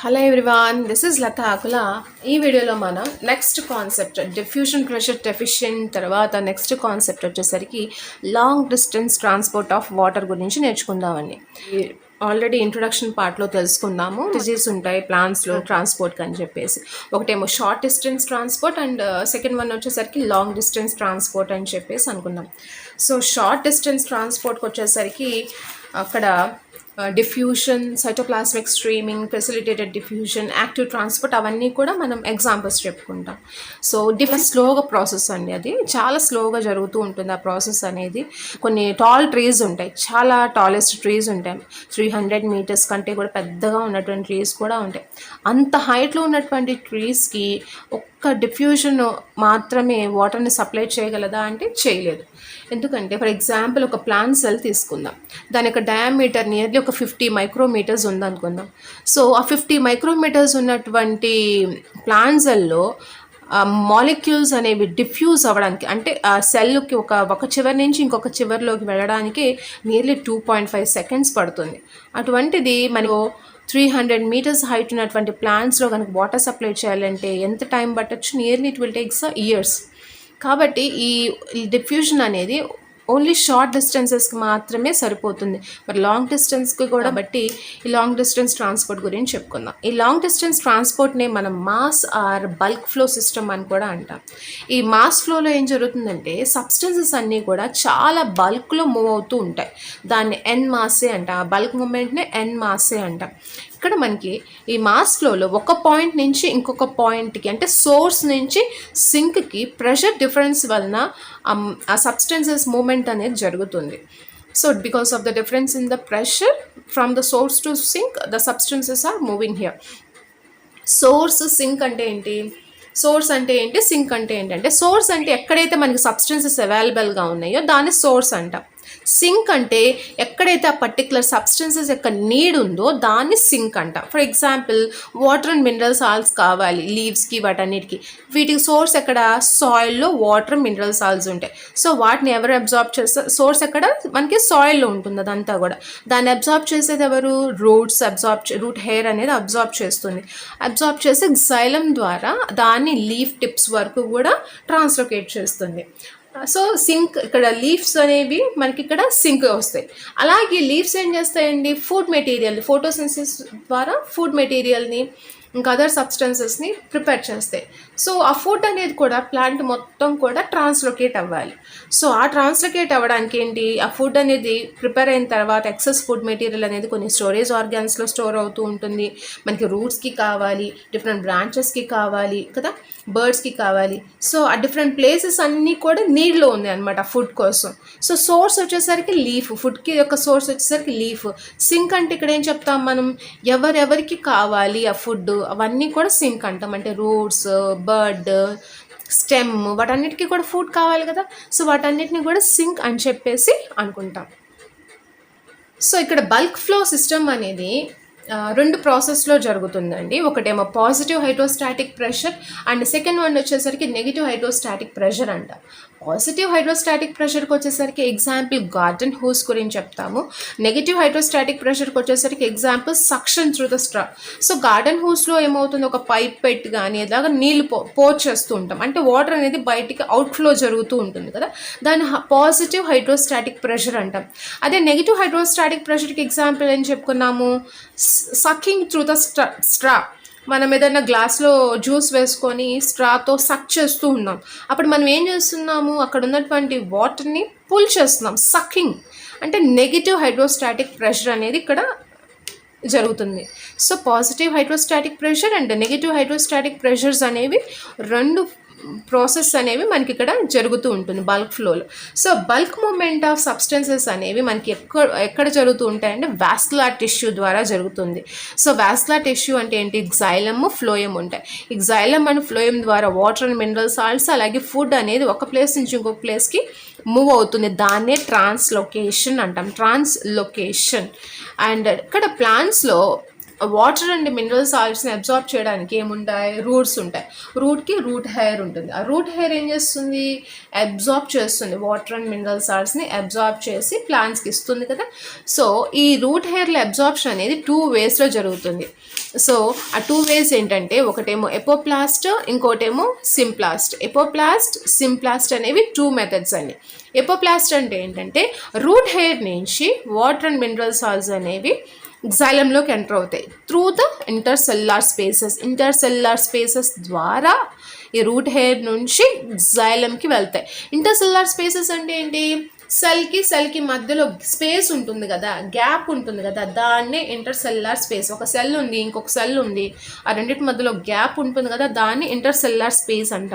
Hello everyone, this is LATHA AKULA. ఈ వీడియోలో మనం next concept diffusion pressure deficient తర్వాత నెక్స్ట్ కాన్సెప్ట్ వచ్చేసరికి long distance transport of water గురించి నేర్చుకుందామండి. ఆల్రెడీ ఇంట్రొడక్షన్ పార్ట్లో తెలుసుకున్నాము. డిజీజ్ ఉంటాయి ప్లాంట్స్లో ట్రాన్స్పోర్ట్ అని చెప్పేసి. ఒకటేమో short distance transport and second one వచ్చేసరికి లాంగ్ డిస్టెన్స్ ట్రాన్స్పోర్ట్ అని చెప్పేసి అనుకున్నాం. సో షార్ట్ డిస్టెన్స్ ట్రాన్స్పోర్ట్కి వచ్చేసరికి అక్కడ diffusion, cytoplasmic streaming, facilitated diffusion, active transport అవన్నీ కూడా మనం ఎగ్జాంపుల్స్ చెప్పుకుంటాం. సో స్లోగా ప్రాసెస్ అండి, అది చాలా స్లోగా జరుగుతూ ఉంటుంది ఆ ప్రాసెస్ అనేది. కొన్ని టాల్ ట్రీస్ ఉంటాయి, చాలా టాలెస్ట్ ట్రీస్ ఉంటాయి, 300 meters కంటే కూడా పెద్దగా ఉన్నటువంటి ట్రీస్ కూడా ఉంటాయి. అంత హైట్లో ఉన్నటువంటి ట్రీస్కి ఒక్క డిఫ్యూజన్ మాత్రమే వాటర్ని సప్లై చేయగలదా అంటే చేయలేదు. ఎందుకంటే ఫర్ ఎగ్జాంపుల్ ఒక ప్లాంట్ సెల్ తీసుకుందాం, దాని యొక్క డయామీటర్ నియర్లీ ఒక 50 micrometers ఉందనుకుందాం. సో ఆ 50 micrometers ఉన్నటువంటి ప్లాంట్ సెల్లో మాలిక్యూల్స్ అనేవి డిఫ్యూజ్ అవ్వడానికి, అంటే ఆ సెల్కి ఒక చివరి నుంచి ఇంకొక చివరిలోకి వెళ్ళడానికి నియర్లీ 2.5 seconds పడుతుంది. అటువంటిది మనకు 300 meters హైట్ ఉన్నటువంటి ప్లాంట్స్లో కనుక వాటర్ సప్లై చేయాలంటే ఎంత టైం పట్టచ్చు? Nearly it will takes years. కాబట్టి ఈ డిఫ్యూజన్ అనేది ఓన్లీ షార్ట్ డిస్టెన్సెస్కి మాత్రమే సరిపోతుంది. మరి లాంగ్ డిస్టెన్స్కి కూడా బట్టి ఈ లాంగ్ డిస్టెన్స్ ట్రాన్స్పోర్ట్ గురించి చెప్పుకుందాం. ఈ లాంగ్ డిస్టెన్స్ ట్రాన్స్పోర్ట్ని మనం mass or bulk flow system అని కూడా అంటాం. ఈ మాస్ ఫ్లోలో ఏం జరుగుతుందంటే సబ్స్టెన్సెస్ అన్నీ కూడా చాలా బల్క్లో మూవ్ అవుతూ ఉంటాయి. దాన్ని ఎన్ మాసే అంటాం, ఆ బల్క్ మూమెంట్ని ఎన్ మాసే అంటాం. ఇక్కడ మనకి ఈ మాస్ ఫ్లోలో ఒక పాయింట్ నుంచి ఇంకొక పాయింట్కి, అంటే సోర్స్ నుంచి సింక్కి ప్రెషర్ డిఫరెన్స్ వలన ఆ సబ్స్టెన్సెస్ మూమెంట్ అనేది జరుగుతుంది. So because of the difference in the pressure from the source to sink the substances are moving here. Source sink అంటే ఏంటి, సోర్స్ అంటే ఏంటి, సింక్ అంటే ఏంటంటే సోర్స్ అంటే ఎక్కడైతే మనకి సబ్స్టెన్సెస్ అవైలబుల్గా ఉన్నాయో దాన్ని సోర్స్ అంటాం. సింక్ అంటే ఎక్కడైతే ఆ పర్టికులర్ సబ్స్టెన్సెస్ యొక్క నీడ్ ఉందో దాన్ని సింక్ అంటాం. For example water and mineral salts కావాలి లీవ్స్కి, వాటన్నిటికి. వీటికి సోర్స్ ఎక్కడ? సాయిల్లో వాటర్ మినరల్ సాల్ట్స్ ఉంటాయి. సో వాటిని ఎవరు అబ్జార్బ్ చేస్తారు? సోర్స్ ఎక్కడ? మనకి సాయిల్లో ఉంటుంది అదంతా కూడా. దాన్ని అబ్జార్బ్ చేసేది ఎవరు? రూట్స్ రూట్ హెయిర్ అనేది అబ్జార్బ్ చేస్తుంది. అబ్జార్బ్ చేసి xylem ద్వారా దాన్ని లీఫ్ టిప్స్ వరకు కూడా ట్రాన్స్లోకేట్ చేస్తుంది. సో సింక్, ఇక్కడ లీవ్స్ అనేవి మనకి ఇక్కడ సింక్ వస్తాయి. అలాగే లీవ్స్ ఏం చేస్తాయండి? ఫుడ్ మెటీరియల్, ఫోటోసింథసిస్ ద్వారా ఫుడ్ మెటీరియల్ని ఇంకా అదర్ సబ్స్టెన్సెస్ని ప్రిపేర్ చేస్తాయి. సో ఆ ఫుడ్ అనేది కూడా ప్లాంట్ మొత్తం కూడా ట్రాన్స్లోకేట్ అవ్వాలి. సో ఆ ట్రాన్స్లోకేట్ అవ్వడానికి ఏంటి, ఆ ఫుడ్ అనేది ప్రిపేర్ అయిన తర్వాత ఎక్సెస్ ఫుడ్ మెటీరియల్ అనేది కొన్ని స్టోరేజ్ ఆర్గాన్స్లో స్టోర్ అవుతూ ఉంటుంది. మనకి రూట్స్కి కావాలి, డిఫరెంట్ బ్రాంచెస్కి కావాలి కదా, బర్డ్స్కి కావాలి. సో ఆ డిఫరెంట్ ప్లేసెస్ అన్నీ కూడా నీడ్లో ఉంది అనమాట ఫుడ్ కోసం. సో సోర్స్ వచ్చేసరికి లీఫ్, ఫుడ్కి యొక్క సోర్స్ వచ్చేసరికి లీఫ్. సింక్ అంటే ఇక్కడ ఏం చెప్తాం మనం, ఎవరెవరికి కావాలి ఆ ఫుడ్ అవన్నీ కూడా సింక్ అంటాం. అంటే రూట్స్, బర్డ్, స్టెమ్, వాటన్నిటికీ కూడా ఫుడ్ కావాలి కదా. సో వాటన్నిటిని కూడా సింక్ అని చెప్పేసి అనుకుంటాం. సో ఇక్కడ బల్క్ ఫ్లో సిస్టమ్ అనేది రెండు ప్రాసెస్లో జరుగుతుందండి. ఒకటేమో positive hydrostatic pressure and second one వచ్చేసరికి నెగిటివ్ హైడ్రోస్టాటిక్ ప్రెషర్ అంట. పాజిటివ్ హైడ్రోస్టాటిక్ ప్రెషర్కి వచ్చేసరికి ఎగ్జాంపుల్ గార్డెన్ హోస్ గురించి చెప్తాము. నెగిటివ్ హైడ్రోస్టాటిక్ ప్రెషర్కి వచ్చేసరికి example suction through the straw. So garden హోస్లో ఏమవుతుంది, ఒక పైప్ పెట్టి కానీ ఇలాగా నీళ్ళు పోర్ చేస్తూ ఉంటాం, అంటే వాటర్ అనేది బయటికి అవుట్ఫ్లో జరుగుతూ ఉంటుంది కదా, దాన్ని పాజిటివ్ హైడ్రోస్టాటిక్ ప్రెషర్ అంటాం. అదే నెగిటివ్ హైడ్రోస్టాటిక్ ప్రెషర్కి ఎగ్జాంపుల్ ఏం చెప్పుకున్నాము, సకింగ్ త్రూ ద స్ట్రా. మనం ఏదైనా గ్లాస్లో జ్యూస్ వేసుకొని స్ట్రాతో సక్ చేస్తూ ఉన్నాం, అప్పుడు మనం ఏం చేస్తున్నాము, అక్కడ ఉన్నటువంటి వాటర్ని పుల్ చేస్తున్నాం. సకింగ్ అంటే నెగిటివ్ హైడ్రోస్టాటిక్ ప్రెషర్ అనేది ఇక్కడ జరుగుతుంది. So positive hydrostatic pressure and negative hydrostatic pressures అనేవి రెండు ప్రాసెస్ అనేవి మనకి ఇక్కడ జరుగుతూ ఉంటుంది బల్క్ ఫ్లోలో. So bulk movement of substances అనేవి మనకి ఎక్కడ జరుగుతూ ఉంటాయంటే వాస్కులర్ టిష్యూ ద్వారా జరుగుతుంది. సో వాస్కులర్ టిష్యూ అంటే ఏంటి, xylem, ఫ్లోయం ఉంటాయి. ఈ xylem అండ్ ఫ్లోయం ద్వారా వాటర్ అండ్ మినరల్ సాల్ట్స్ అలాగే ఫుడ్ అనేది ఒక ప్లేస్ నుంచి ఇంకొక ప్లేస్కి మూవ్ అవుతుంది. దాన్నే ట్రాన్స్లోకేషన్ అంటాం, ట్రాన్స్లోకేషన్. అండ్ ఇక్కడ ప్లాంట్స్లో వాటర్ అండ్ మినరల్ సాల్ట్స్ని అబ్జార్బ్ చేయడానికి ఏముంటాయి, రూట్స్ ఉంటాయి. రూట్కి రూట్ హెయిర్ ఉంటుంది. ఆ రూట్ హెయిర్ ఏం చేస్తుంది, అబ్జార్బ్ చేస్తుంది, వాటర్ అండ్ మినరల్ సాల్ట్స్ని అబ్జార్బ్ చేసి ప్లాంట్స్కి ఇస్తుంది కదా. సో ఈ రూట్ హెయిర్ల అబ్జార్ప్షన్ అనేది 2 వేస్లో జరుగుతుంది. సో ఆ 2 వేస్ ఏంటంటే, ఒకటేమో ఎపోప్లాస్ట్, ఇంకోటేమో సింప్లాస్ట్. ఎపోప్లాస్ట్, సింప్లాస్ట్ అనేవి 2 మెథడ్స్ అండి. ఎపోప్లాస్ట్ అంటే ఏంటంటే, రూట్ హెయిర్ నుంచి వాటర్ అండ్ మినరల్ సాల్ట్స్ అనేవి జైలంలోకి ఎంటర్ అవుతాయి త్రూ ద ఇంటర్సెల్యులార్ స్పేసెస్ ద్వారా ఈ రూట్ హెయిర్ నుంచి జైలంకి వెళ్తాయి. ఇంటర్సెల్యులార్ స్పేసెస్ అంటే ఏంటి, సెల్కి మధ్యలో స్పేస్ ఉంటుంది కదా, గ్యాప్ ఉంటుంది కదా, దాన్నే ఇంటర్సెల్యులార్ స్పేస్. ఒక సెల్ ఉంది, ఇంకొక సెల్ ఉంది, ఆ రెండింటి మధ్యలో గ్యాప్ ఉంటుంది కదా, దాన్ని ఇంటర్సెల్యులార్ స్పేస్ అంట.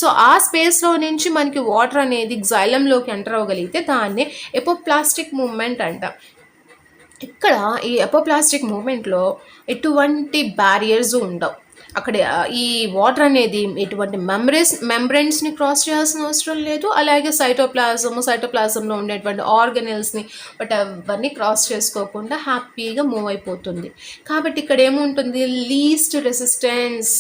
సో ఆ స్పేస్లో నుంచి మనకి వాటర్ అనేది జైలంలోకి ఎంటర్ అవ్వగలిగితే దాన్నే ఎపోప్లాస్టిక్ మూవ్మెంట్ అంట. ఇక్కడ ఈ ఎపోప్లాస్టిక్ మూమెంట్లో ఎటువంటి బ్యారియర్స్ ఉండవు. అక్కడ ఈ వాటర్ అనేది ఎటువంటి మెంబ్రెన్స్ని క్రాస్ చేయాల్సిన అవసరం లేదు. అలాగే సైటోప్లాజంలో ఉండేటువంటి ఆర్గనెల్స్ని బట్ అవన్నీ క్రాస్ చేసుకోకుండా హ్యాపీగా మూవ్ అయిపోతుంది. కాబట్టి ఇక్కడ ఏముంటుంది, లీస్ట్ రెసిస్టెన్స్,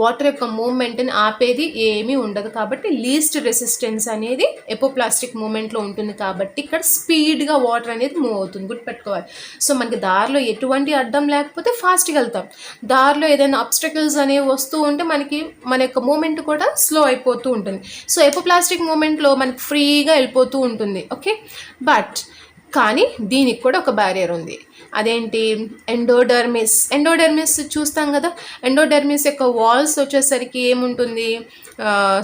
వాటర్ యొక్క మూమెంట్ని ఆపేది ఏమీ ఉండదు. కాబట్టి లీస్ట్ రెసిస్టెన్స్ అనేది ఎపోప్లాస్టిక్ మూమెంట్లో ఉంటుంది. కాబట్టి ఇక్కడ స్పీడ్గా వాటర్ అనేది మూవ్ అవుతుంది, గుర్తుపెట్టుకోవాలి. సో మనకి దారిలో ఎటువంటి అడ్డం లేకపోతే ఫాస్ట్గా వెళ్తాం. దారిలో ఏదైనా అబ్స్టకిల్స్ అనేవి వస్తూ ఉంటే మనకి మన యొక్క మూమెంట్ కూడా స్లో అయిపోతూ ఉంటుంది. సో ఎపోప్లాస్టిక్ మూమెంట్లో మనకి ఫ్రీగా వెళ్ళిపోతూ ఉంటుంది. ఓకే, బట్ కానీ దీనికి కూడా ఒక బ్యారియర్ ఉంది. అదేంటి, ఎండోడెర్మిస్ చూస్తాం కదా. ఎండోడెర్మిస్ యొక్క వాల్స్ వచ్చేసరికి ఏముంటుంది,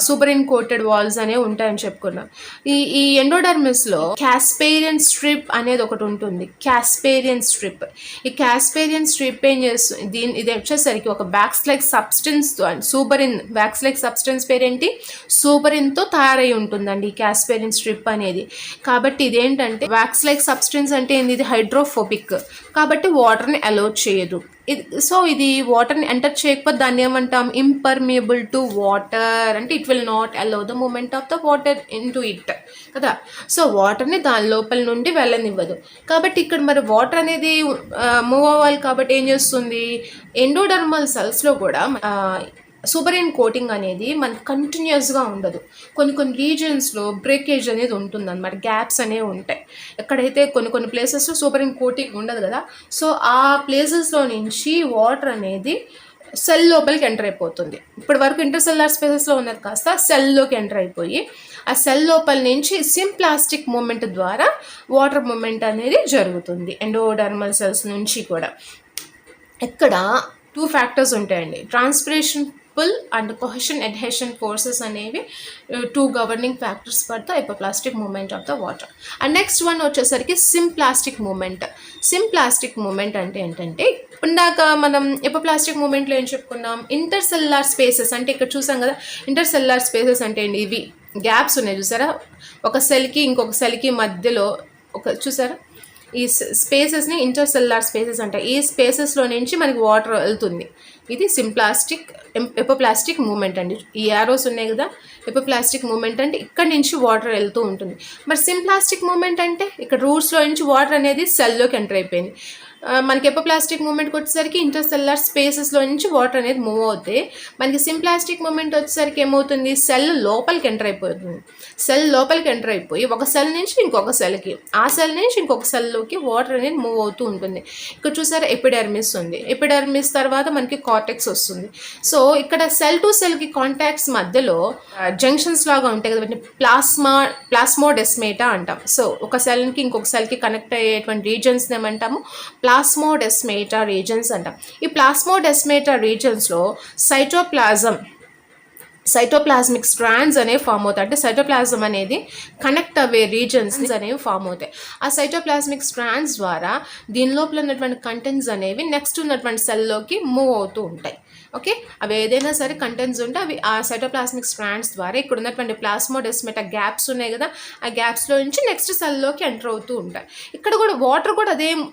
సూపరిన్ కోటెడ్ వాల్స్ అనేవి ఉంటాయని చెప్పుకున్నాం. ఈ ఎండోడెర్మిస్లో క్యాస్పేరియన్ స్ట్రిప్ అనేది ఒకటి ఉంటుంది. క్యాస్పేరియన్ స్ట్రిప్ ఏం చేస్తుంది, ఇది వచ్చేసరికి ఒక wax like substance, suberin wax like substance పేరేంటి, సూపరిన్తో తయారై ఉంటుందండి ఈ క్యాస్పేరియన్ స్ట్రిప్ అనేది. కాబట్టి ఇదేంటంటే వ్యాక్స్ లైక్ సబ్స్టెన్స్ అంటే ఏంది, ఇది హైడ్రోఫోబిక్ కాబట్టి వాటర్ని అలో చేయదు. సో ఇది వాటర్ని ఎంటర్ చేయకపోతే దాన్ని ఏమంటాం, ఇంపర్మియబుల్ టు వాటర్, అంటే it will not allow the movement of the water into it కదా. సో వాటర్ని దాని లోపల నుండి వెళ్ళనివ్వదు. కాబట్టి ఇక్కడ మరి వాటర్ అనేది మూవ్ అవ్వాలి కాబట్టి ఏం చేస్తుంది, ఎండోడర్మల్ సెల్స్లో కూడా సూపరిన్ కోటింగ్ అనేది మనకి కంటిన్యూస్గా ఉండదు. కొన్ని రీజన్స్లో బ్రేకేజ్ అనేది ఉంటుంది అనమాట, గ్యాప్స్ అనేవి ఉంటాయి. ఎక్కడైతే కొన్ని ప్లేసెస్లో సూపరిన్ కోటింగ్ ఉండదు కదా, సో ఆ ప్లేసెస్లో నుంచి వాటర్ అనేది సెల్ లోపలికి ఎంటర్ అయిపోతుంది. ఇప్పటి వరకు ఇంటర్సెల్యులార్ స్పేసెస్లో ఉన్నది కాస్త సెల్లోకి ఎంటర్ అయిపోయి ఆ సెల్ లోపల నుంచి సింప్లాస్టిక్ మూమెంట్ ద్వారా వాటర్ మూమెంట్ అనేది జరుగుతుంది ఎండోడర్మల్ సెల్స్ నుంచి కూడా. ఇక్కడ 2 ఫ్యాక్టర్స్ ఉంటాయండి, transpiration pull and cohesion adhesion forces అనేవి 2 governing factors for the apoplastic movement of the water. And next one వచ్చేసరికి సింప్లాస్టిక్ మూమెంట్ అంటే ఏంటంటే, ఇందాక మనం ఎపోప్లాస్టిక్ మూమెంట్లో ఏం చెప్పుకున్నాం, ఇంటర్సెల్యులార్ స్పేసెస్ అంటే ఇక్కడ చూసాం కదా. ఇంటర్సెల్యులార్ స్పేసెస్ అంటే ఏంటి, ఇవి గ్యాప్స్ ఉన్నాయి చూసారా, ఒక సెల్కి ఇంకొక సెల్కి మధ్యలో చూసారా, ఈ స్పేసెస్ని ఇంటర్సెల్యులార్ స్పేసెస్ అంటాయి. ఈ స్పేసెస్లో నుంచి మనకి వాటర్ వెళ్తుంది. ఇది ఎపోప్లాస్టిక్ మూమెంట్ అండి. ఈ యారోస్ ఉన్నాయి కదా, ఎపోప్లాస్టిక్ మూమెంట్ అంటే ఇక్కడ నుంచి వాటర్ వెళ్తూ ఉంటుంది. మరి సింప్లాస్టిక్ మూమెంట్ అంటే ఇక్కడ రూట్స్లో నుంచి వాటర్ అనేది సెల్లోకి ఎంటర్ అయిపోయింది. మనకి ఎపోప్లాస్టిక్ మూమెంట్కి వచ్చేసరికి ఇంటర్సెల్యులార్ స్పేసెస్లో నుంచి వాటర్ అనేది మూవ్ అవుతాయి. మనకి సింప్లాస్టిక్ మూమెంట్ వచ్చేసరికి ఏమవుతుంది, సెల్ లోపలికి ఎంటర్ అయిపోయి ఒక సెల్ నుంచి ఇంకొక సెల్కి, ఆ సెల్ నుంచి ఇంకొక సెల్లోకి వాటర్ అనేది మూవ్ అవుతూ ఉంటుంది. ఇక్కడ చూసారా ఎపిడెర్మిస్ ఉంది, ఎపిడెర్మిస్ తర్వాత మనకి కార్టెక్స్ వస్తుంది. సో ఇక్కడ సెల్ టు సెల్కి కాంటాక్ట్స్ మధ్యలో జంక్షన్స్ లాగా ఉంటాయి కదా, ప్లాస్మోడెస్మేటా అంటాం. సో ఒక సెల్కి ఇంకొక సెల్కి కనెక్ట్ అయ్యేటువంటి రీజన్స్ని ఏమంటాము, ప్లాస్మోడెస్మేటా రీజన్స్ అంటాం. ఈ ప్లాస్మోడెస్మేటా రీజన్స్లో సైటోప్లాస్మిక్ స్ట్రాండ్స్ అనేవి ఫామ్ అవుతాయి. అంటే సైటోప్లాజం అనేది కనెక్ట్ అవ్వే రీజన్స్ అనేవి ఫామ్ అవుతాయి. ఆ సైటోప్లాస్మిక్ స్ట్రాండ్స్ ద్వారా దీని లోపల ఉన్నటువంటి కంటెంట్స్ అనేవి నెక్స్ట్ ఉన్నటువంటి సెల్లోకి మూవ్ అవుతూ ఉంటాయి. ఓకే, అవి ఏదైనా సరే కంటెంట్స్ ఉంటే అవి ఆ సైటోప్లాస్మిక్ స్ట్రాండ్స్ ద్వారా ఇక్కడ ఉన్నటువంటి ప్లాస్మోడెస్మేటా గ్యాప్స్ ఉన్నాయి కదా, ఆ గ్యాప్స్లో నుంచి నెక్స్ట్ సెల్లోకి ఎంటర్ అవుతూ ఉంటాయి. ఇక్కడ కూడా వాటర్ కూడా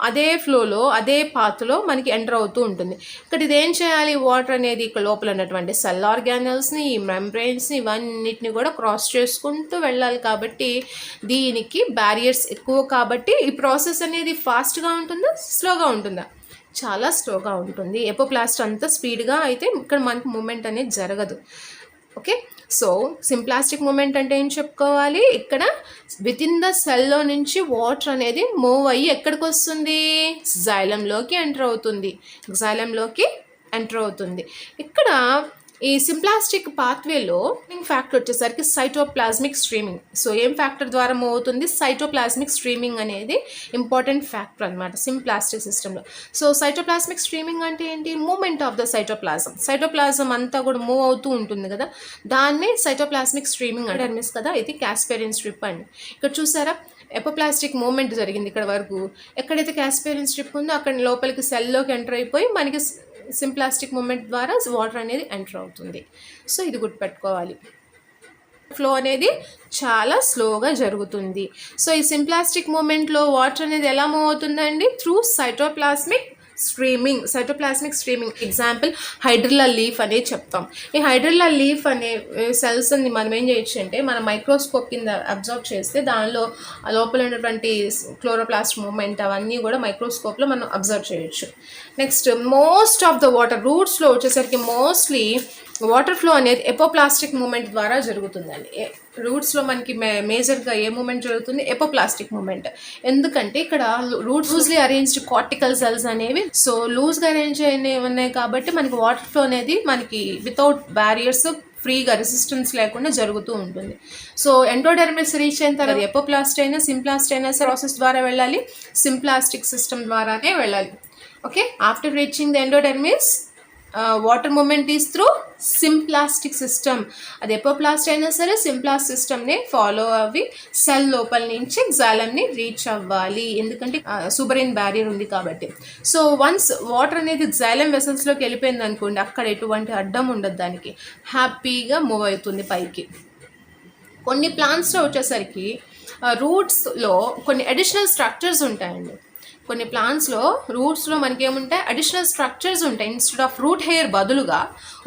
అదే ఫ్లోలో అదే పాత్లో మనకి ఎంటర్ అవుతూ ఉంటుంది. ఇక్కడ ఇదేం చేయాలి, వాటర్ అనేది ఇక్కడ లోపల ఉన్నటువంటి సెల్ ఆర్గానల్స్ని, ఈ మెంబ్రెయిన్స్ని, ఇవన్నిటిని కూడా క్రాస్ చేసుకుంటూ వెళ్ళాలి. కాబట్టి దీనికి బ్యారియర్స్ ఎక్కువ. కాబట్టి ఈ ప్రాసెస్ అనేది ఫాస్ట్గా ఉంటుందా, స్లోగా ఉంటుందా, చాలా స్లోగా ఉంటుంది. ఎపోప్లాస్ట్ అంత స్పీడ్గా అయితే ఇక్కడ మనకి మూమెంట్ అనేది జరగదు. ఓకే, సో సింప్లాస్టిక్ మూమెంట్ అంటే ఏం చెప్పుకోవాలి, ఇక్కడ విత్ ఇన్ ద సెల్లో నుంచి వాటర్ అనేది మూవ్ అయ్యి ఎక్కడికి వస్తుంది, జైలంలోకి ఎంటర్ అవుతుంది. ఇక్కడ ఈ సింప్లాస్టిక్ పాత్వేలో ఫ్యాక్టర్ వచ్చేసరికి సైటోప్లాస్మిక్ స్ట్రీమింగ్. సో ఏం ఫ్యాక్టర్ ద్వారా మూవ్ అవుతుంది, సైటోప్లాస్మిక్ స్ట్రీమింగ్ అనేది ఇంపార్టెంట్ ఫ్యాక్టర్ అనమాట సింప్లాస్టిక్ సిస్టంలో. సో సైటోప్లాస్మిక్ స్ట్రీమింగ్ అంటే ఏంటి, మూమెంట్ ఆఫ్ ద సైటోప్లాజం అంతా కూడా మూవ్ అవుతూ ఉంటుంది కదా, దాన్నే సైటోప్లాస్మిక్ స్ట్రీమింగ్ అంటే కదా. ఇది క్యాస్పేరియన్ స్ట్రిప్ అండి. ఇక్కడ చూసారా ఎపోప్లాస్టిక్ మూమెంట్ జరిగింది ఇక్కడ వరకు. ఎక్కడైతే క్యాస్పేరియన్ స్ట్రిప్ ఉందో అక్కడ లోపలికి సెల్లోకి ఎంటర్ అయిపోయి మనకి సింప్లాస్టిక్ మూమెంట్ ద్వారా వాటర్ అనేది ఎంటర్ అవుతుంది. సో ఇది గుర్తుపెట్టుకోవాలి. ఫ్లో అనేది చాలా స్లోగా జరుగుతుంది. సో ఈ సింప్లాస్టిక్ మూమెంట్లో వాటర్ అనేది ఎలా మూవ్ అవుతుందండి, through cytoplasmic streaming. Example hydrilla leaf అనేది చెప్తాం. ఈ హైడ్రిల్లా లీఫ్ అనే సెల్స్ని మనం ఏం చేయొచ్చు అంటే మన మైక్రోస్కోప్ కింద అబ్జర్వ్ చేస్తే దానిలో లోపల ఉన్నటువంటి క్లోరోప్లాస్ట్ మూమెంట్ అవన్నీ కూడా మైక్రోస్కోప్లో మనం అబ్జర్వ్ చేయొచ్చు. Next most of the water రూట్స్లో వచ్చేసరికి మోస్ట్లీ వాటర్ ఫ్లో అనేది ఎపోప్లాస్టిక్ మూమెంట్ ద్వారా జరుగుతుందండి. రూట్స్లో మనకి మేజర్గా ఏ మూమెంట్ జరుగుతుంది, ఎపోప్లాస్టిక్ మూమెంట్. ఎందుకంటే ఇక్కడ roots loosely arranged cortical cells అనేవి సో లూజ్గా అరేంజ్ అయినవి ఉన్నాయి కాబట్టి మనకి వాటర్ ఫ్లో అనేది మనకి వితౌట్ బ్యారియర్స్ ఫ్రీగా రెసిస్టెన్స్ లేకుండా జరుగుతూ ఉంటుంది. సో ఎండోడెర్మిస్ రీచ్ అయిన తర్వాత ఎపోప్లాస్ట్ అయినా సింప్లాస్ట్ అయినా ప్రాసెస్ ద్వారా వెళ్ళాలి, సింప్లాస్టిక్ సిస్టమ్ ద్వారానే వెళ్ళాలి. Okay, after reaching the endodermis water movement is through symplastic system. అది ఎపోప్లాస్ట్ అయినా సరే సింప్లాస్ట్ సిస్టమ్ని ఫాలో అవి సెల్ లోపల నుంచి జాలంని రీచ్ అవ్వాలి, ఎందుకంటే సూపరిన్ బ్యారియర్ ఉంది కాబట్టి. సో వన్స్ వాటర్ అనేది జైలం వెసల్స్లోకి వెళ్ళిపోయింది అనుకోండి, అక్కడ ఎటువంటి అడ్డం ఉండదు, దానికి హ్యాపీగా మూవ్ అవుతుంది పైకి. కొన్ని ప్లాంట్స్లో వచ్చేసరికి రూట్స్లో కొన్ని అడిషనల్ స్ట్రక్చర్స్ ఉంటాయండి. కొన్ని ప్లాంట్స్లో రూట్స్లో మనకి ఏముంటాయి, అడిషనల్ స్ట్రక్చర్స్ ఉంటాయి. ఇన్స్టెడ్ ఆఫ్ రూట్ హెయిర్ బదులుగా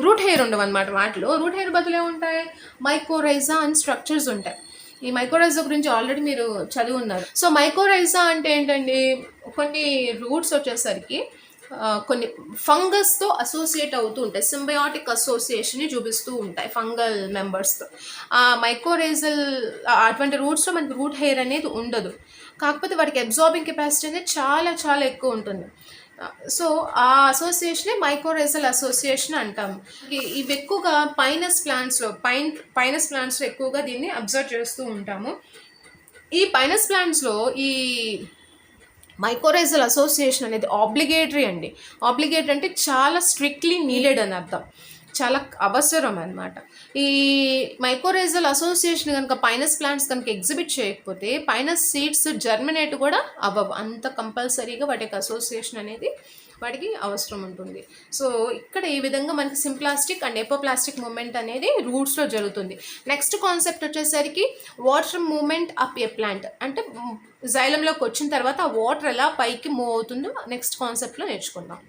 రూట్ హెయిర్ ఉండవు అనమాట. వాటిలో రూట్ హెయిర్ బదులు ఏముంటాయి, మైకోరైజా అని స్ట్రక్చర్స్ ఉంటాయి. ఈ మైకోరైజా గురించి ఆల్రెడీ మీరు చదివి ఉన్నారు. సో మైకోరైజా అంటే ఏంటండి, కొన్ని రూట్స్ వచ్చేసరికి కొన్ని ఫంగస్తో అసోసియేట్ అవుతూ ఉంటాయి, సింబయాటిక్ అసోసియేషన్ని చూపిస్తూ ఉంటాయి ఫంగల్ మెంబర్స్తో. ఆ మైకోరైజల్ అటువంటి రూట్స్లో మనకి రూట్ హెయిర్ అనేది ఉండదు, కాకపోతే వాటికి అబ్జార్బింగ్ కెపాసిటీ అనేది చాలా చాలా ఎక్కువ ఉంటుంది. సో ఆ అసోసియేషనే మైకోరైజల్ అసోసియేషన్ అంటాము. ఇవి ఎక్కువగా పైనస్ ప్లాంట్స్లో ఎక్కువగా దీన్ని అబ్జర్వ్ చేస్తూ ఉంటాము. ఈ పైనస్ ప్లాంట్స్లో ఈ మైకోరైజల్ అసోసియేషన్ అనేది ఆబ్లిగేటరీ అండి. ఆబ్లిగేటరీ అంటే చాలా స్ట్రిక్ట్లీ నీడెడ్ అని అర్థం, చాలా అవసరం అన్నమాట. ఈ మైకోరైజల్ అసోసియేషన్ కనుక పైనస్ ప్లాంట్స్ కనుక ఎగ్జిబిట్ చేయకపోతే పైనస్ సీడ్స్ జర్మినేట్ కూడా అవ్వవు, అంత కంపల్సరీగా వాటికి అసోసియేషన్ అనేది వాటికి అవసరం ఉంటుంది. సో ఇక్కడ ఈ విధంగా మనకి సింప్లాస్టిక్ అండ్ ఎపోప్లాస్టిక్ మూమెంట్ అనేది రూట్స్లో జరుగుతుంది. నెక్స్ట్ కాన్సెప్ట్ వచ్చేసరికి వాటర్ మూమెంట్ అప్ ఏ ప్లాంట్, అంటే జైలంలోకి వచ్చిన తర్వాత ఆ వాటర్ ఎలా పైకి మూవ్ అవుతుందో నెక్స్ట్ కాన్సెప్ట్లో నేర్చుకుందాం.